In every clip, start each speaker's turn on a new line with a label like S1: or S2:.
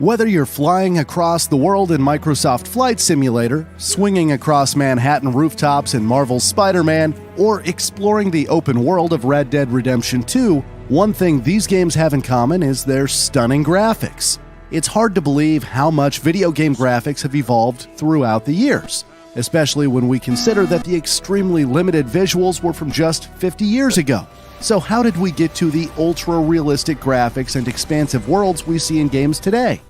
S1: Whether you're flying across the world in Microsoft Flight Simulator, swinging across Manhattan rooftops in Marvel's Spider-Man, or exploring the open world of Red Dead Redemption 2, one thing these games have in common is their stunning graphics. It's hard to believe how much video game graphics have evolved throughout the years, especially when we consider that the extremely limited visuals were from just 50 years ago. So how did we get to the ultra-realistic graphics and expansive worlds we see in games today?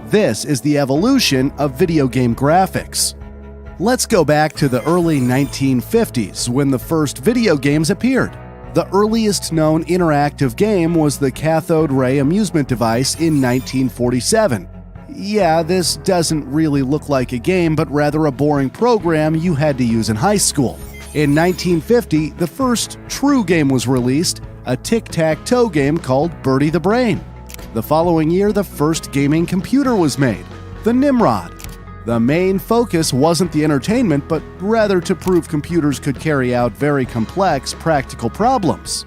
S1: This is the evolution of video game graphics. Let's go back to the early 1950s when the first video games appeared. The earliest known interactive game was the cathode ray amusement device in 1947. Yeah, this doesn't really look like a game, but rather a boring program you had to use in high school. In 1950, the first true game was released, a tic-tac-toe game called Birdie the Brain. The following year, the first gaming computer was made, the Nimrod. The main focus wasn't the entertainment, but rather to prove computers could carry out very complex practical problems.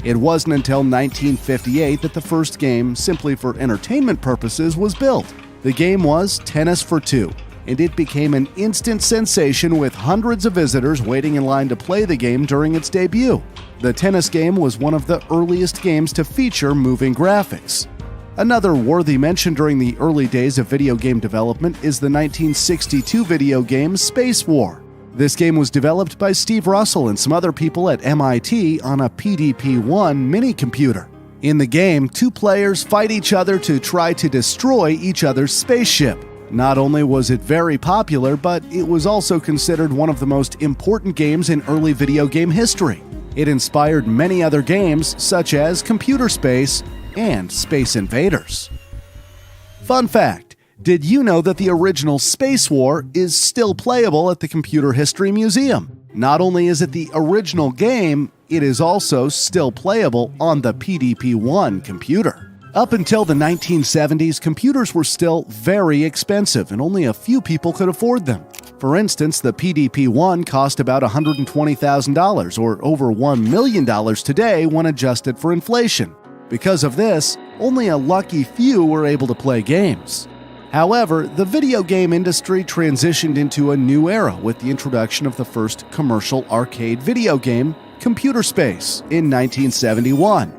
S1: It wasn't until 1958 that the first game, simply for entertainment purposes, was built. The game was Tennis for Two, and it became an instant sensation with hundreds of visitors waiting in line to play the game during its debut. The tennis game was one of the earliest games to feature moving graphics. Another worthy mention during the early days of video game development is the 1962 video game Space War. This game was developed by Steve Russell and some other people at MIT on a PDP-1 mini-computer. In the game, two players fight each other to try to destroy each other's spaceship. Not only was it very popular, but it was also considered one of the most important games in early video game history. It inspired many other games, such as Computer Space and Space Invaders. Fun fact: did you know that the original Space War is still playable at the Computer History Museum? Not only is it the original game, it is also still playable on the PDP-1 computer. Up until the 1970s, computers were still very expensive and only a few people could afford them. For instance, the PDP-1 cost about $120,000 or over $1 million today when adjusted for inflation. Because of this, only a lucky few were able to play games. However, the video game industry transitioned into a new era with the introduction of the first commercial arcade video game, Computer Space, in 1971.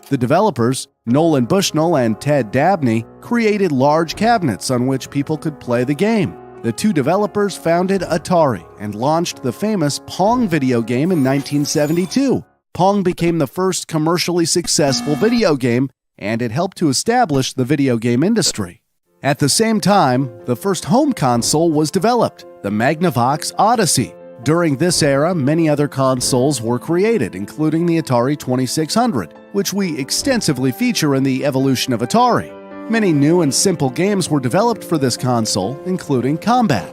S1: The developers, Nolan Bushnell and Ted Dabney, created large cabinets on which people could play the game. The two developers founded Atari and launched the famous Pong video game in 1972. Pong became the first commercially successful video game, and it helped to establish the video game industry. At the same time, the first home console was developed, the Magnavox Odyssey. During this era, many other consoles were created, including the Atari 2600, which we extensively feature in the evolution of Atari. Many new and simple games were developed for this console, including Combat.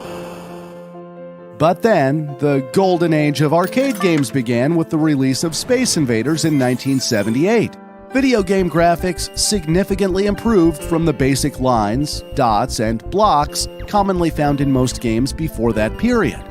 S1: But then, the golden age of arcade games began with the release of Space Invaders in 1978. Video game graphics significantly improved from the basic lines, dots, and blocks commonly found in most games before that period.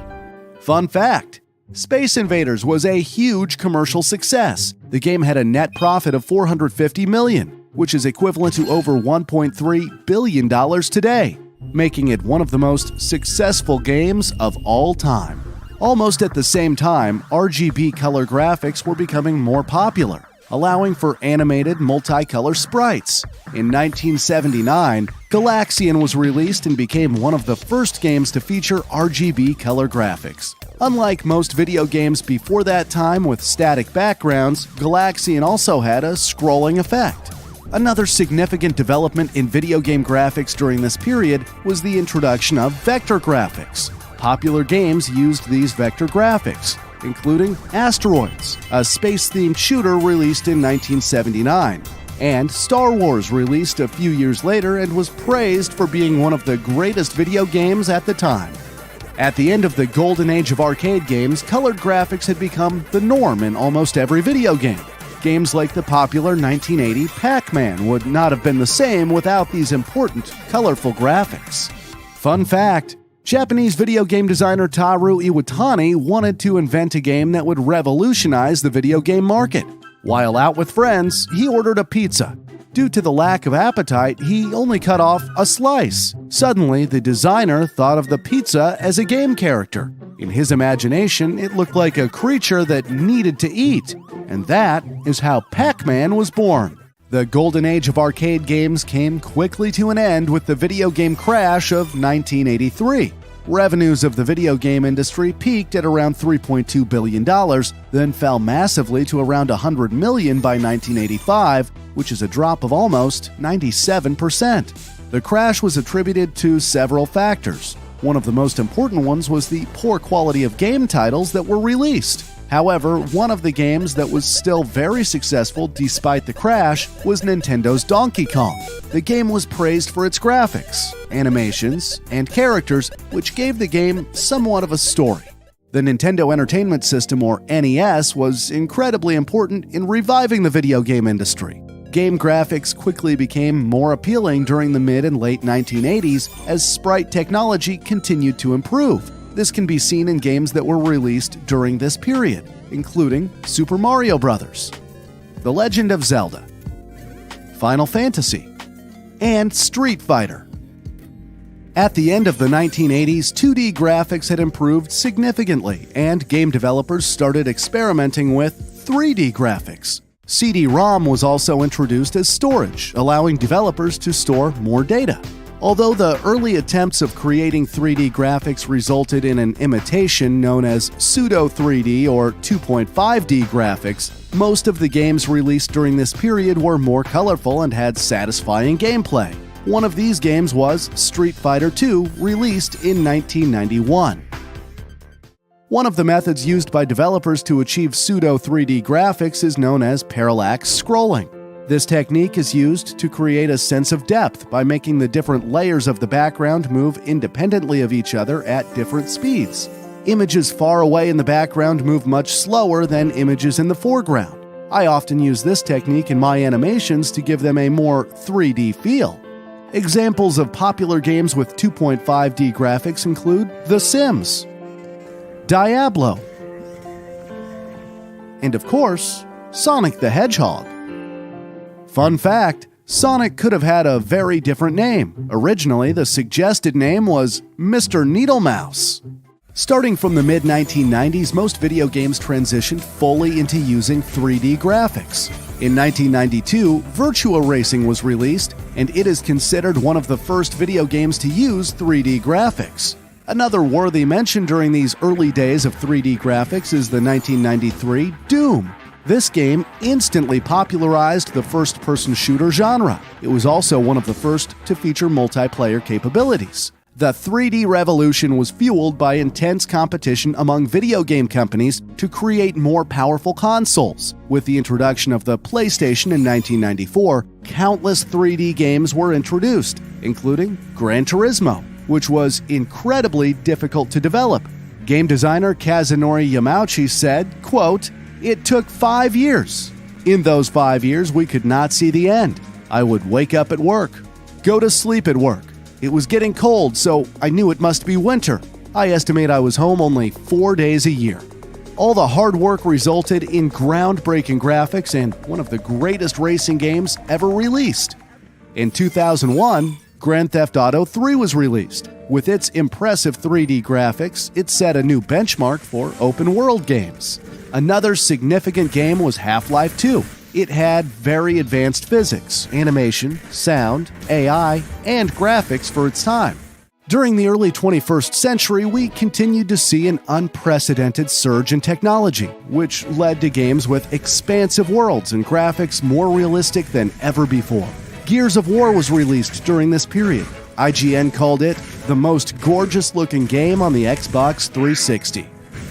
S1: Fun fact: Space Invaders was a huge commercial success. The game had a net profit of $450 million, which is equivalent to over $1.3 billion today, making it one of the most successful games of all time. Almost at the same time, RGB color graphics were becoming more popular, allowing for animated multicolor sprites. In 1979, Galaxian was released and became one of the first games to feature RGB color graphics. Unlike most video games before that time with static backgrounds, Galaxian also had a scrolling effect. Another significant development in video game graphics during this period was the introduction of vector graphics. Popular games used these vector graphics, including Asteroids, a space-themed shooter released in 1979, and Star Wars, released a few years later and was praised for being one of the greatest video games at the time. At the end of the golden age of arcade games, colored graphics had become the norm in almost every video game. Games like the popular 1980 Pac-Man would not have been the same without these important, colorful graphics. Fun fact: Japanese video game designer Taru Iwatani wanted to invent a game that would revolutionize the video game market. While out with friends, he ordered a pizza. Due to the lack of appetite, he only cut off a slice. Suddenly, the designer thought of the pizza as a game character. In his imagination, it looked like a creature that needed to eat. And that is how Pac-Man was born. The golden age of arcade games came quickly to an end with the video game crash of 1983. Revenues of the video game industry peaked at around $3.2 billion, then fell massively to around $100 million by 1985, which is a drop of almost 97%. The crash was attributed to several factors. One of the most important ones was the poor quality of game titles that were released. However, one of the games that was still very successful despite the crash was Nintendo's Donkey Kong. The game was praised for its graphics, animations, and characters, which gave the game somewhat of a story. The Nintendo Entertainment System, or NES, was incredibly important in reviving the video game industry. Game graphics quickly became more appealing during the mid and late 1980s as sprite technology continued to improve. This can be seen in games that were released during this period, including Super Mario Bros., The Legend of Zelda, Final Fantasy, and Street Fighter. At the end of the 1980s, 2D graphics had improved significantly, and game developers started experimenting with 3D graphics. CD-ROM was also introduced as storage, allowing developers to store more data. Although the early attempts of creating 3D graphics resulted in an imitation known as pseudo-3D or 2.5D graphics, most of the games released during this period were more colorful and had satisfying gameplay. One of these games was Street Fighter II, released in 1991. One of the methods used by developers to achieve pseudo-3D graphics is known as parallax scrolling. This technique is used to create a sense of depth by making the different layers of the background move independently of each other at different speeds. Images far away in the background move much slower than images in the foreground. I often use this technique in my animations to give them a more 3D feel. Examples of popular games with 2.5D graphics include The Sims, Diablo, and of course, Sonic the Hedgehog. Fun fact, Sonic could have had a very different name. Originally, the suggested name was Mr. Needlemouse. Starting from the mid-1990s, most video games transitioned fully into using 3D graphics. In 1992, Virtua Racing was released, and it is considered one of the first video games to use 3D graphics. Another worthy mention during these early days of 3D graphics is the 1993 Doom. This game instantly popularized the first-person shooter genre. It was also one of the first to feature multiplayer capabilities. The 3D revolution was fueled by intense competition among video game companies to create more powerful consoles. With the introduction of the PlayStation in 1994, countless 3D games were introduced, including Gran Turismo, which was incredibly difficult to develop. Game designer Kazunori Yamauchi said, quote, "It took 5 years. In those 5 years, we could not see the end. I would wake up at work, go to sleep at work. It was getting cold, so I knew it must be winter. I estimate I was home only 4 days a year." All the hard work resulted in groundbreaking graphics and one of the greatest racing games ever released. In 2001, Grand Theft Auto 3 was released. With its impressive 3D graphics, it set a new benchmark for open-world games. Another significant game was Half-Life 2. It had very advanced physics, animation, sound, AI, and graphics for its time. During the early 21st century, we continued to see an unprecedented surge in technology, which led to games with expansive worlds and graphics more realistic than ever before. Gears of War was released during this period. IGN called it the most gorgeous-looking game on the Xbox 360.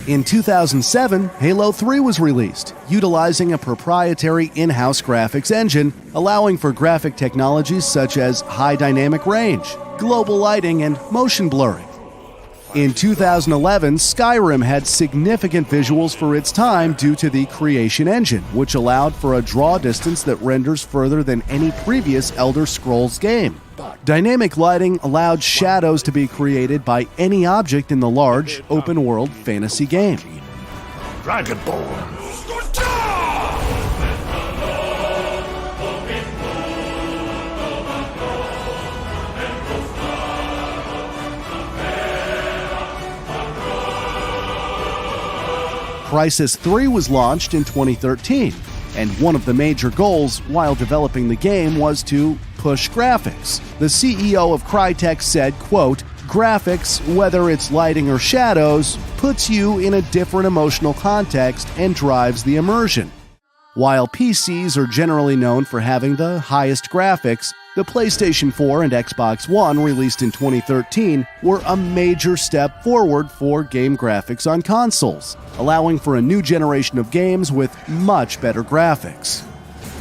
S1: In 2007, Halo 3 was released, utilizing a proprietary in-house graphics engine, allowing for graphic technologies such as high dynamic range, global lighting, and motion blurring. In 2011, Skyrim had significant visuals for its time due to the Creation Engine, which allowed for a draw distance that renders further than any previous Elder Scrolls game. Dynamic lighting allowed shadows to be created by any object in the large, open-world fantasy game.
S2: Dragonborn.
S1: Crysis 3 was launched in 2013, and one of the major goals while developing the game was to push graphics. The CEO of Crytek said, quote, "Graphics, whether it's lighting or shadows, puts you in a different emotional context and drives the immersion." While PCs are generally known for having the highest graphics, the PlayStation 4 and Xbox One, released in 2013, were a major step forward for game graphics on consoles, allowing for a new generation of games with much better graphics.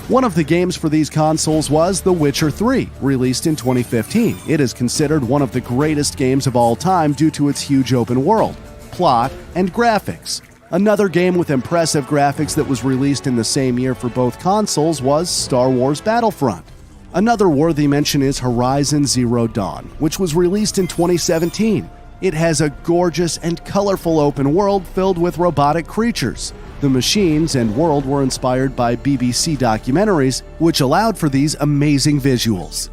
S1: One of the games for these consoles was The Witcher 3, released in 2015. It is considered one of the greatest games of all time due to its huge open world, plot, and graphics. Another game with impressive graphics that was released in the same year for both consoles was Star Wars Battlefront. Another worthy mention is Horizon Zero Dawn, which was released in 2017. It has a gorgeous and colorful open world filled with robotic creatures. The machines and world were inspired by BBC documentaries, which allowed for these amazing visuals.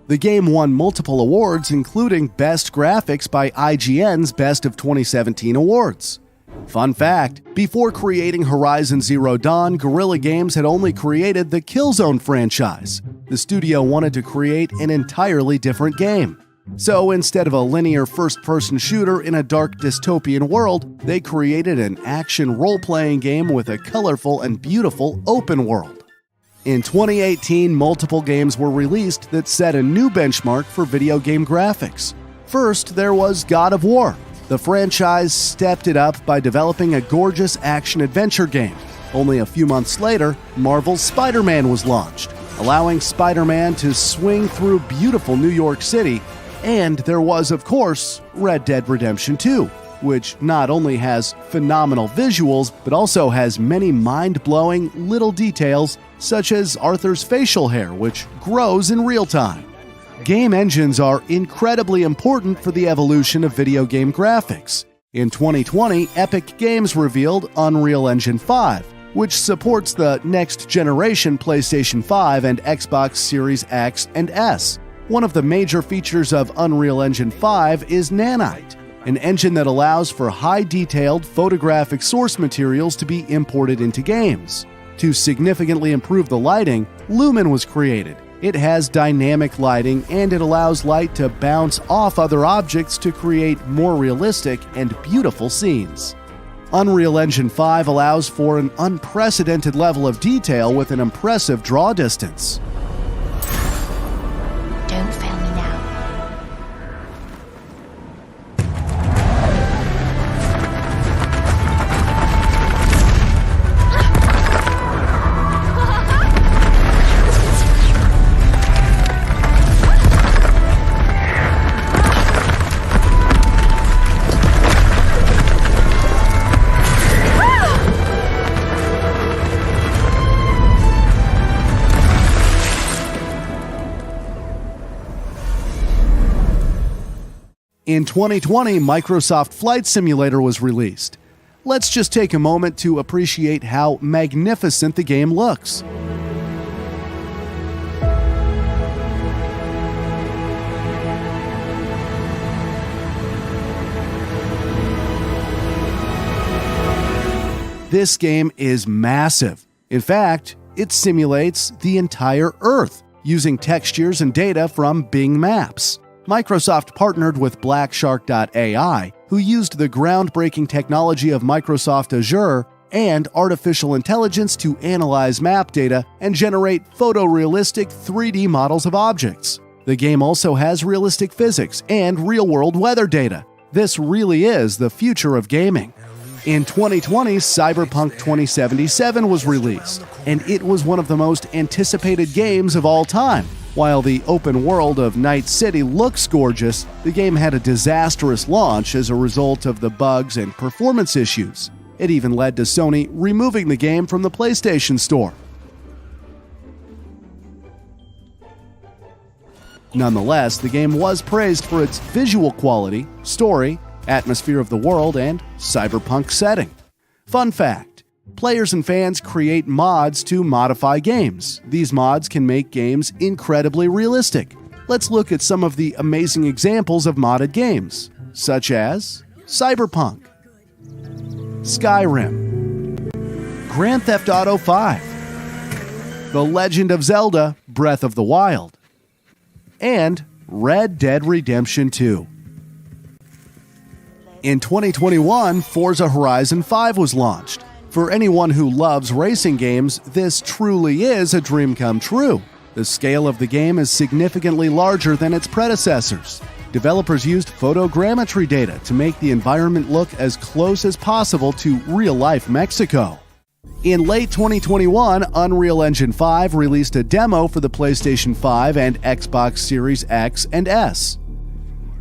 S1: The game won multiple awards, including Best Graphics by IGN's Best of 2017 awards. Fun fact, before creating Horizon Zero Dawn, Guerrilla Games had only created the Killzone franchise. The studio wanted to create an entirely different game. So instead of a linear first-person shooter in a dark dystopian world, they created an action role-playing game with a colorful and beautiful open world. In 2018, multiple games were released that set a new benchmark for video game graphics. First, there was God of War. The franchise stepped it up by developing a gorgeous action-adventure game. Only a few months later, Marvel's Spider-Man was launched, allowing Spider-Man to swing through beautiful New York City. And there was, of course, Red Dead Redemption 2, which not only has phenomenal visuals, but also has many mind-blowing little details, such as Arthur's facial hair, which grows in real time. Game engines are incredibly important for the evolution of video game graphics. In 2020, Epic Games revealed Unreal Engine 5, which supports the next-generation PlayStation 5 and Xbox Series X and S. One of the major features of Unreal Engine 5 is Nanite, an engine that allows for high-detailed photographic source materials to be imported into games. To significantly improve the lighting, Lumen was created. It has dynamic lighting, and it allows light to bounce off other objects to create more realistic and beautiful scenes. Unreal Engine 5 allows for an unprecedented level of detail with an impressive draw distance.
S3: Don't fail me now.
S1: In 2020, Microsoft Flight Simulator was released. Let's just take a moment to appreciate how magnificent the game looks. This game is massive. In fact, it simulates the entire Earth using textures and data from Bing Maps. Microsoft partnered with Blackshark.ai, who used the groundbreaking technology of Microsoft Azure and artificial intelligence to analyze map data and generate photorealistic 3D models of objects. The game also has realistic physics and real-world weather data. This really is the future of gaming. In 2020, Cyberpunk 2077 was released, and it was one of the most anticipated games of all time. While the open world of Night City looks gorgeous, the game had a disastrous launch as a result of the bugs and performance issues. It even led to Sony removing the game from the PlayStation Store. Nonetheless, the game was praised for its visual quality, story, atmosphere of the world, and cyberpunk setting. Fun fact: players and fans create mods to modify games. These mods can make games incredibly realistic. Let's look at some of the amazing examples of modded games, such as Cyberpunk, Skyrim, Grand Theft Auto 5, The Legend of Zelda: Breath of the Wild, and Red Dead Redemption 2. In 2021, Forza Horizon 5 was launched. For anyone who loves racing games, this truly is a dream come true. The scale of the game is significantly larger than its predecessors. Developers used photogrammetry data to make the environment look as close as possible to real-life Mexico. In late 2021, Unreal Engine 5 released a demo for the PlayStation 5 and Xbox Series X and S.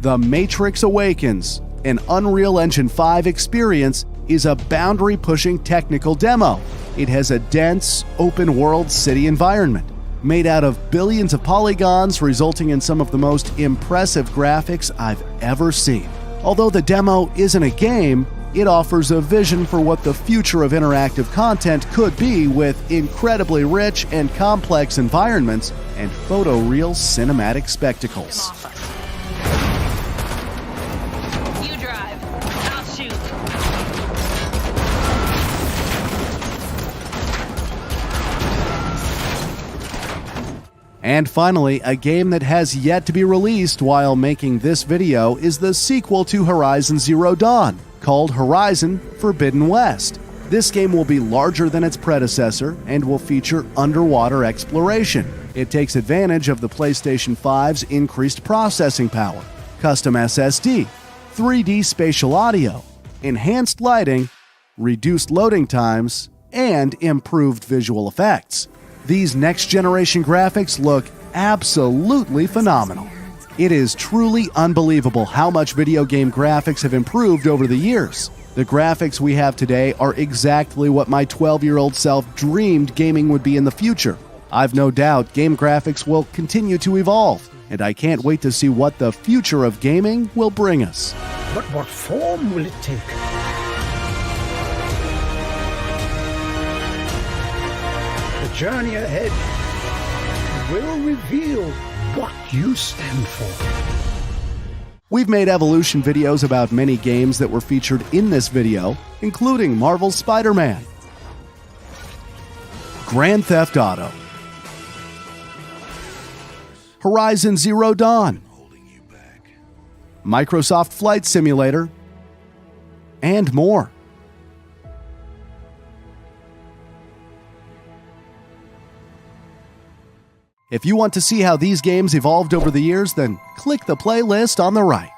S1: The Matrix Awakens, an Unreal Engine 5 experience, is a boundary-pushing technical demo. It has a dense, open-world city environment, made out of billions of polygons, resulting in some of the most impressive graphics I've ever seen. Although the demo isn't a game, it offers a vision for what the future of interactive content could be, with incredibly rich and complex environments and photoreal cinematic spectacles.
S3: You drive. I'll shoot.
S1: And finally, a game that has yet to be released while making this video is the sequel to Horizon Zero Dawn, called Horizon Forbidden West. This game will be larger than its predecessor and will feature underwater exploration. It takes advantage of the PlayStation 5's increased processing power, custom SSD, 3D spatial audio, enhanced lighting, reduced loading times, and improved visual effects. These next-generation graphics look absolutely phenomenal. It is truly unbelievable how much video game graphics have improved over the years. The graphics we have today are exactly what my 12-year-old self dreamed gaming would be in the future. I've no doubt game graphics will continue to evolve, and I can't wait to see what the future of gaming will bring us.
S2: But what form will it take? The journey ahead will reveal what you stand for.
S1: We've made evolution videos about many games that were featured in this video, including Marvel's Spider-Man, Grand Theft Auto, Horizon Zero Dawn, Microsoft Flight Simulator, and more. If you want to see how these games evolved over the years, then click the playlist on the right.